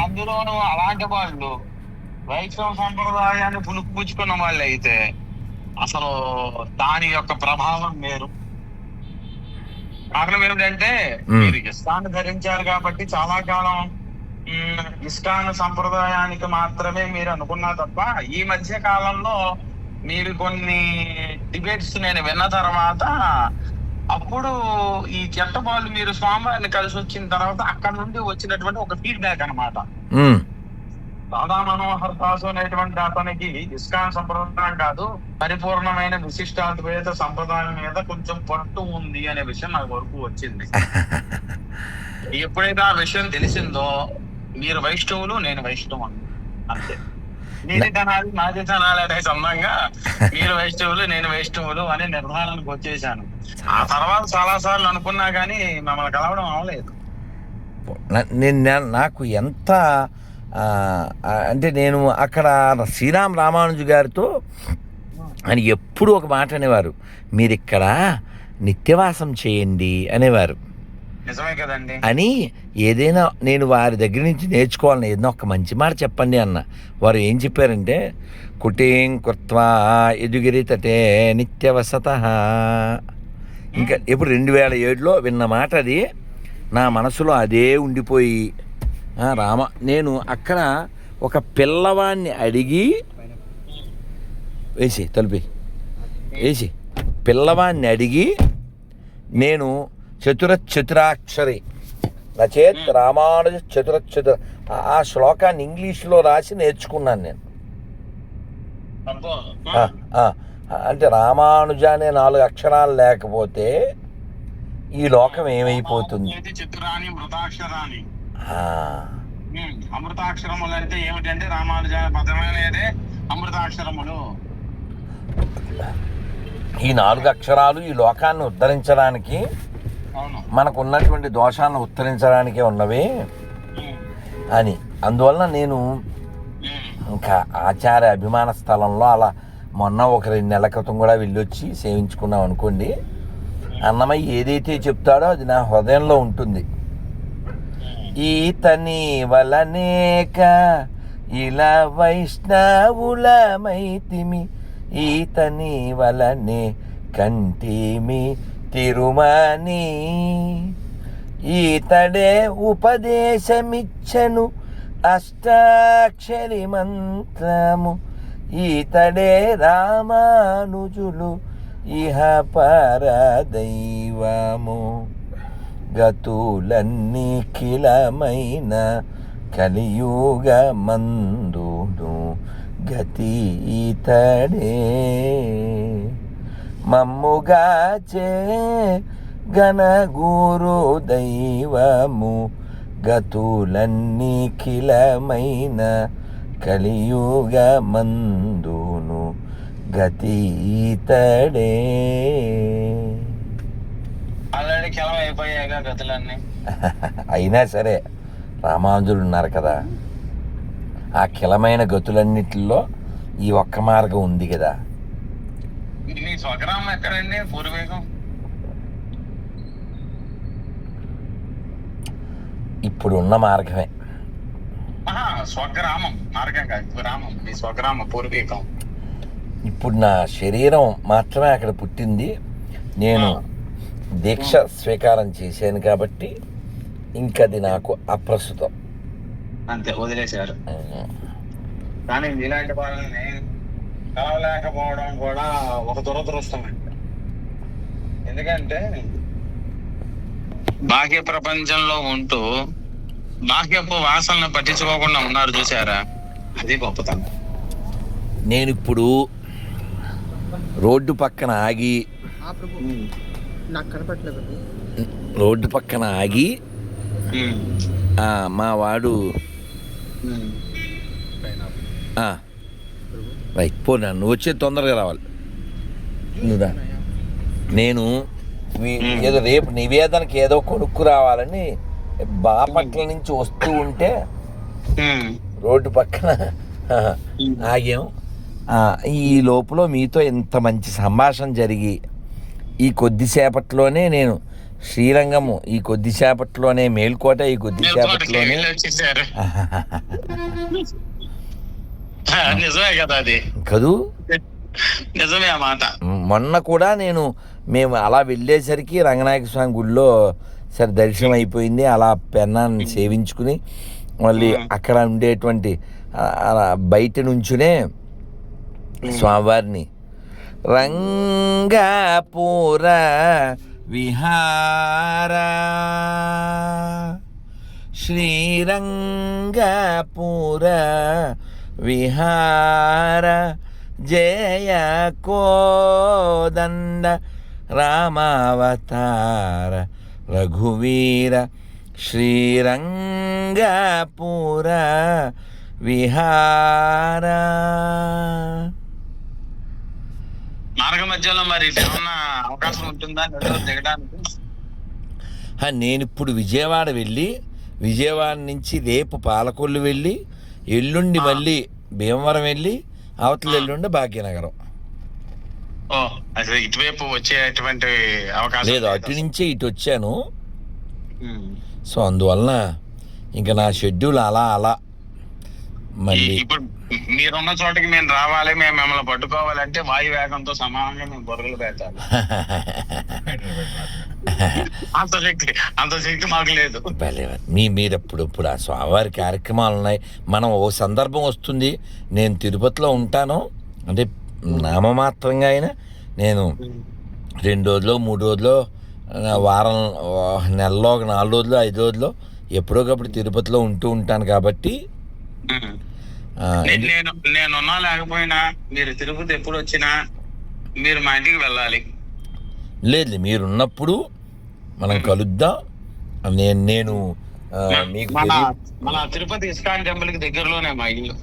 అందులోనూ అలాంటి వాళ్ళు వైష్ణవ సంప్రదాయాన్ని పుణుకుపుచ్చుకున్న వాళ్ళు అయితే అసలు దాని యొక్క ప్రభావం వేరు. కారణం ఏమిటంటే మీరు ఇస్కాన్ ధరించారు కాబట్టి చాలా కాలం ఇస్కాన్ సంప్రదాయానికి మాత్రమే మీరు అనుకున్నా తప్ప, ఈ మధ్య కాలంలో మీరు కొన్ని డిబేట్స్ నేను విన్న తర్వాత అప్పుడు ఈ చెట్టబాలు మీరు స్వామివారిని కలిసి వచ్చిన తర్వాత అక్కడ నుండి వచ్చినటువంటి ఒక ఫీడ్బ్యాక్ అనమాట. రాధా మనోహర్ దాసు అనేటువంటి అతనికి ఇస్కాన్ సంప్రదాయం కాదు, పరిపూర్ణమైన విశిష్టాద్వైత సంప్రదాయం మీద కొంచెం పట్టు ఉంది అనే విషయం నాకు వరకు వచ్చింది. ఎప్పుడైతే ఆ విషయం తెలిసిందో, మీరు వైష్ణవులు, నేను వైష్ణవుని, అంతే. నీది తనాలి నాది తనాలి అనే సంబంధంగా మీరు వైష్ణవులు, నేను వైష్ణవులు అనే నిర్ధారణకు వచ్చేసాను. ఆ తర్వాత చాలా సార్లు అనుకున్నా కానీ మమ్మల్ని కలవడం అవలేదు. నాకు ఎంత అంటే నేను అక్కడ శ్రీరామ్ రామానుజు గారితో ఆయన ఎప్పుడు ఒక మాట అనేవారు, మీరు ఇక్కడ నిత్యవాసం చేయండి అనేవారు. నిజమే కదండి. అని ఏదైనా నేను వారి దగ్గర నుంచి నేర్చుకోవాలని ఏదైనా ఒక మంచి మాట చెప్పండి అన్న. వారు ఏం చెప్పారంటే, కుటీం కృత్వా యదుగిరి తటే నిత్యవసత. ఇంకా ఎప్పుడు 2007లో విన్న మాట అది నా మనసులో అదే ఉండిపోయి, నేను అక్కడ ఒక పిల్లవాడిని అడిగి వేసి పిల్లవాడిని అడిగి నేను చతురాక్షరి నచేత్ రామానుజ చతుర ఆ శ్లోకాన్ని ఇంగ్లీష్లో రాసి నేర్చుకున్నాను నేను. అంటే రామానుజ అనే 4 అక్షరాలు లేకపోతే ఈ లోకం ఏమైపోతుంది. అమృతాక్షరములు అంటే ఏమిటంటే రామానుజ పదమనేదే అమృతాక్షరములు. ఈ 4 అక్షరాలు ఈ లోకాన్ని ఉద్ధరించడానికి, మనకు ఉన్నటువంటి దోషాలను ఉత్తరించడానికే ఉన్నవి అని. అందువలన నేను ఇంకా ఆచార్య అభిమాన స్థలంలో అలా మొన్న ఒక 2 నెలల క్రితం కూడా వెళ్ళొచ్చి సేవించుకున్నాం అనుకోండి. అన్నమయ్య ఏదైతే చెప్తాడో అది నా హృదయంలో ఉంటుంది. ఈతని వలనేక ఇలా వైష్ణవులమైతిమి, ఈతని వలనే కంటిమి తిరుమని, ఈతడే ఉపదేశమిచ్చను అష్టాక్షరి మంత్రము, ఈతడే రామానుజులు ఇహ పరదైవము, గతులన్నీ కిలమైన కలియుగ మందును గతి ఈతడే, మమ్ముగాచే గణగురు దైవము, గతులన్నీ కిలమైన కలియుగ మందును గతి ఈతడే. ఆల్రెడీ కిలం అయిపోయాక గతులన్నీ. అయినా సరే రామానుజులు ఉన్నారు కదా, ఆ కిలమైన గతులన్నిటిలో ఈ ఒక్క మార్గం ఉంది కదా. మీ స్వగ్రామం ఎక్కడండి? పూర్వీకం ఇప్పుడు ఉన్న మార్గమే. స్వగ్రామం మార్గం కాదు, గ్రామం. మీ స్వగ్రామం పూర్వీకం. ఇప్పుడు నా శరీరం మాత్రమే అక్కడ పుట్టింది. నేను దీక్ష స్వీకారం చేశాను కాబట్టి ఇంకది నాకు అప్రస్తుతం, అంతే, వదిలేశారు. కానీ ఇలాంటి వాళ్ళని కలవలేకపోవడం కూడా ఒక దురదృష్టం అండి. ఎందుకంటే బాహ్య ప్రపంచంలో ఉంటూ బాహ్యపు వాసనలు పట్టించుకోకుండా ఉన్నారు, చూసారా? అది గొప్పతనం. నేను ఇప్పుడు రోడ్డు పక్కన ఆగి మా వాడు రైట్ పో, నువ్వు వచ్చేది తొందరగా రావాలి. నేను ఏదో రేపు నివేదనకి ఏదో కొనుక్కు రావాలని బాపట్ల నుంచి వస్తూ ఉంటే రోడ్డు పక్కన ఆగాం. ఈ లోపల మీతో ఇంత మంచి సంభాషణ జరిగి ఈ కొద్దిసేపట్లోనే నేను శ్రీరంగము ఈ కొద్దిసేపట్లోనే, మేల్కోట ఈ కొద్దిసేపట్లోనే. వచ్చేసారు. నిజమే కదా అది, కదూ. నిజమే ఆ మాట. మొన్న కూడా మేము అలా వెళ్ళేసరికి రంగనాయక స్వామి గుడిలో సరే దర్శనం అయిపోయింది. అలా పెన్నాన్ని సేవించుకుని మళ్ళీ అక్కడ ఉండేటువంటి అలా బయట నుంచునే స్వామివారిని రంగాపూర విహార శ్రీరంగపూర విహార జయ కోదండ రామావతార రఘువీర శ్రీరంగపూర విహార. మార్గ మధ్యలో మరి ఏమన్నా అవకాశం ఉంటుందా నెల్లూరు దిగడానికి? నేను ఇప్పుడు విజయవాడ వెళ్ళి, విజయవాడ నుంచి రేపు పాలకొల్లు వెళ్ళి, ఎల్లుండి మళ్ళీ భీమవరం వెళ్ళి, అవతల ఎల్లుండి భాగ్యనగరం. ఓ, అసలు ఇటువైపు వచ్చేటువంటి అవకాశం లేదు, అటు నుంచే ఇటు వచ్చాను. సో అందువలన ఇంకా నా షెడ్యూల్ అలా మళ్ళీ. ఇప్పుడు మీరున్న చోటకి మేము రావాలి, మేము మిమ్మల్ని పట్టుకోవాలంటే వాయు వేగంతో సమానంగా మేము బొరుగులు పెట్టాలి. అంత శక్తి మాకు లేదు. మీరు ఇప్పుడు ఆ స్వామివారి కార్యక్రమాలు ఉన్నాయి. మనం ఓ సందర్భం వస్తుంది, నేను తిరుపతిలో ఉంటాను అంటే నామమాత్రంగా అయినా నేను 2 రోజులు 3 రోజులు వారం నెలలో 4 రోజులు 5 రోజులు ఎప్పుడోకప్పుడు తిరుపతిలో ఉంటాను కాబట్టి. నేనున్నా లేకపోయినా మీరు తిరుపతి ఎప్పుడు వచ్చినా మీరు మా ఇంటికి వెళ్ళాలి. లేదు, మీరున్నప్పుడు మనం కలుద్దాం. నేను మీకు మన తిరుపతి ఇస్కాన్ టెంపుల్ కి దగ్గరలోనే మా ఇల్లు.